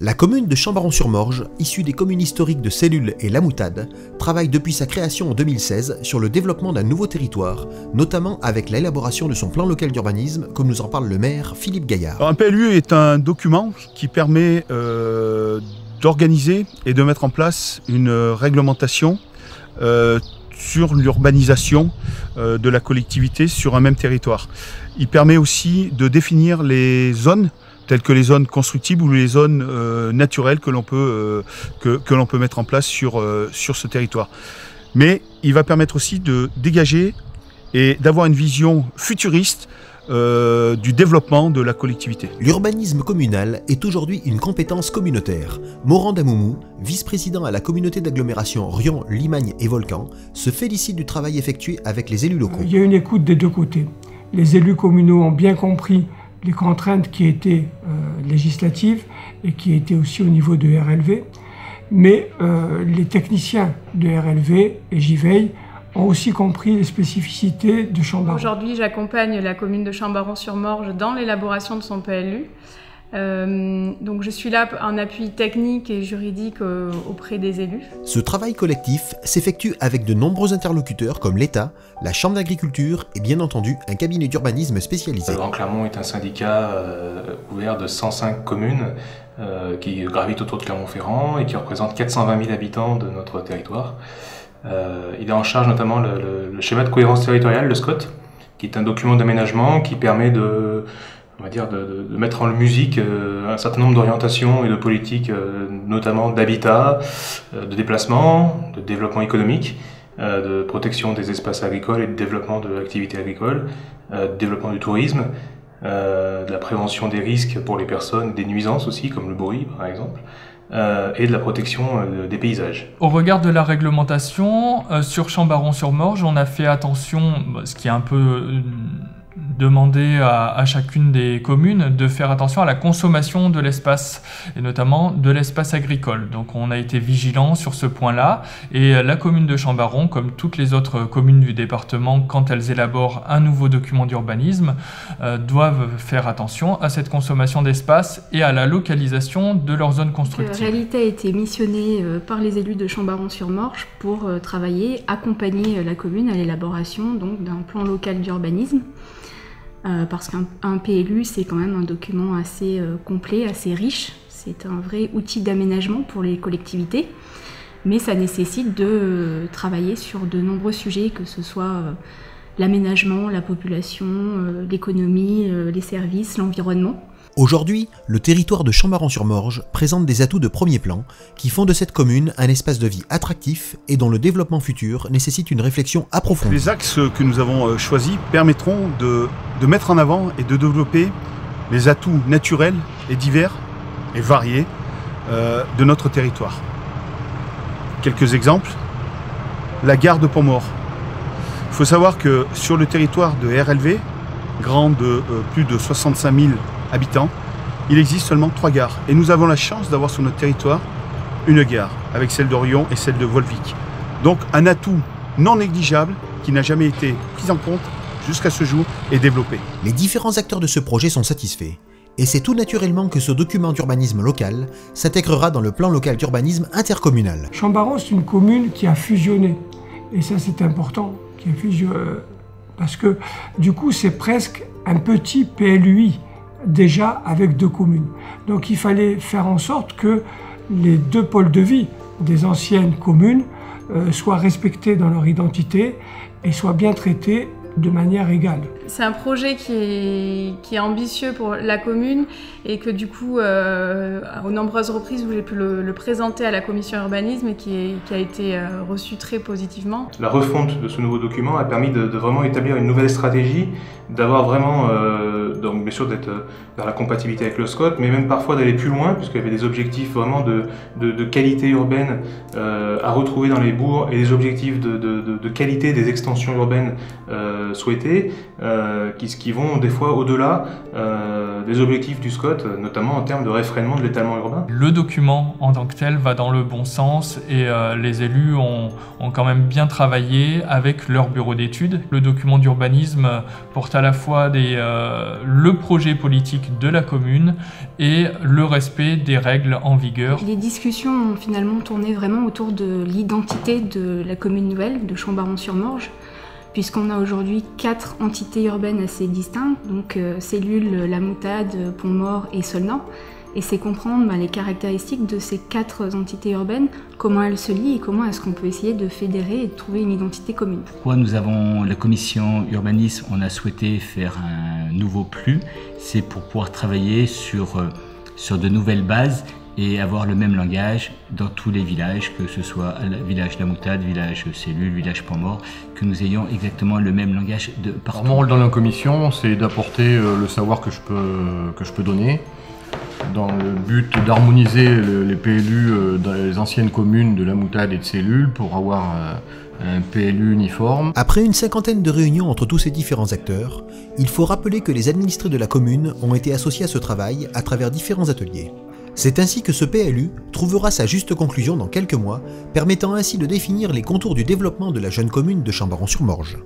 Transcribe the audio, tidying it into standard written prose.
La commune de Chambaron-sur-Morge, issue des communes historiques de Cellule et La Moutade, travaille depuis sa création en 2016 sur le développement d'un nouveau territoire, notamment avec l'élaboration de son plan local d'urbanisme, comme nous en parle le maire Philippe Gaillard. Un PLU est un document qui permet d'organiser et de mettre en place une réglementation sur l'urbanisation de la collectivité sur un même territoire. Il permet aussi de définir les zones telles que les zones constructibles ou les zones naturelles que l'on peut mettre en place sur ce territoire. Mais il va permettre aussi de dégager et d'avoir une vision futuriste du développement de la collectivité. L'urbanisme communal est aujourd'hui une compétence communautaire. Morand Damoumou, vice-président à la communauté d'agglomération Riom, Limagne et Volcan, se félicite du travail effectué avec les élus locaux. Il y a une écoute des deux côtés. Les élus communaux ont bien compris les contraintes qui étaient législatives et qui étaient aussi au niveau de RLV, mais les techniciens de RLV, et j'y veille, ont aussi compris les spécificités de Chambaron. Aujourd'hui, j'accompagne la commune de Chambaron-sur-Morge dans l'élaboration de son PLU. Donc je suis là en appui technique et juridique auprès des élus. Ce travail collectif s'effectue avec de nombreux interlocuteurs comme l'État, la Chambre d'agriculture et bien entendu un cabinet d'urbanisme spécialisé. Le Grand Clermont est un syndicat ouvert de 105 communes qui gravitent autour de Clermont-Ferrand et qui représente 420 000 habitants de notre territoire. Il est en charge notamment le schéma de cohérence territoriale, le SCOT, qui est un document d'aménagement qui permet de mettre en musique un certain nombre d'orientations et de politiques, notamment d'habitat, de déplacement, de développement économique, de protection des espaces agricoles et de développement de l'activité agricole, de développement du tourisme, de la prévention des risques pour les personnes, des nuisances aussi, comme le bruit par exemple, et de la protection des paysages. Au regard de la réglementation, sur Chambaron-sur-Morge, on a fait attention, ce qui est un peu demander à chacune des communes de faire attention à la consommation de l'espace, et notamment de l'espace agricole. Donc on a été vigilant sur ce point-là, et la commune de Chambaron, comme toutes les autres communes du département, quand elles élaborent un nouveau document d'urbanisme, doivent faire attention à cette consommation d'espace et à la localisation de leur zone constructive. Réalité a été missionnée par les élus de Chambaron-sur-Morge pour travailler, accompagner la commune à l'élaboration d'un plan local d'urbanisme. Parce qu'un PLU, c'est quand même un document assez complet, assez riche. C'est un vrai outil d'aménagement pour les collectivités, mais ça nécessite de travailler sur de nombreux sujets, que ce soit l'aménagement, la population, l'économie, les services, l'environnement. Aujourd'hui, le territoire de Chambaron-sur-Morge présente des atouts de premier plan qui font de cette commune un espace de vie attractif et dont le développement futur nécessite une réflexion approfondie. Les axes que nous avons choisis permettront de mettre en avant et de développer les atouts naturels et divers et variés de notre territoire. Quelques exemples. La gare de Pont-Mort. Il faut savoir que sur le territoire de RLV, grand de plus de 65 000 habitants, il existe seulement 3 gares. Et nous avons la chance d'avoir sur notre territoire une gare, avec celle d'Orion et celle de Volvic. Donc un atout non négligeable qui n'a jamais été pris en compte jusqu'à ce jour et développé. Les différents acteurs de ce projet sont satisfaits. Et c'est tout naturellement que ce document d'urbanisme local s'intégrera dans le plan local d'urbanisme intercommunal. Chambaron, c'est une commune qui a fusionné. Et ça, c'est important, qui a fusionné, parce que du coup, c'est presque un petit PLUI, déjà avec 2 communes. Donc il fallait faire en sorte que les 2 pôles de vie des anciennes communes soient respectés dans leur identité et soient bien traités de manière égale. C'est un projet qui est ambitieux pour la commune et que du coup, aux nombreuses reprises où j'ai pu le présenter à la commission urbanisme et qui a été reçu très positivement. La refonte de ce nouveau document a permis de vraiment établir une nouvelle stratégie, d'avoir vraiment, donc bien sûr d'être vers la compatibilité avec le SCOT, mais même parfois d'aller plus loin, puisqu'il y avait des objectifs vraiment de qualité urbaine à retrouver dans les bourgs et des objectifs de qualité des extensions urbaines souhaitées. qui vont des fois au-delà des objectifs du SCOT, notamment en termes de réfrénement de l'étalement urbain. Le document en tant que tel va dans le bon sens et les élus ont quand même bien travaillé avec leur bureau d'études. Le document d'urbanisme porte à la fois le projet politique de la commune et le respect des règles en vigueur. Les discussions ont finalement tourné vraiment autour de l'identité de la commune nouvelle, de Chambaron-sur-Morge, puisqu'on a aujourd'hui 4 entités urbaines assez distinctes, donc Cellule, La Moutade, Pont-Mort et Solnant. Et c'est comprendre les caractéristiques de ces 4 entités urbaines, comment elles se lient et comment est-ce qu'on peut essayer de fédérer et de trouver une identité commune. Pourquoi nous avons la commission urbanisme, on a souhaité faire un nouveau PLU, c'est pour pouvoir travailler sur de nouvelles bases et avoir le même langage dans tous les villages, que ce soit village La Moutade, village Cellule, village Pont-Mort, que nous ayons exactement le même langage de partout. Alors, mon rôle dans la commission, c'est d'apporter le savoir que je peux donner, dans le but d'harmoniser les PLU dans les anciennes communes de La Moutade et de Cellule pour avoir un PLU uniforme. Après une 50aine de réunions entre tous ces différents acteurs, il faut rappeler que les administrés de la commune ont été associés à ce travail à travers différents ateliers. C'est ainsi que ce PLU trouvera sa juste conclusion dans quelques mois, permettant ainsi de définir les contours du développement de la jeune commune de Chambaron-sur-Morge.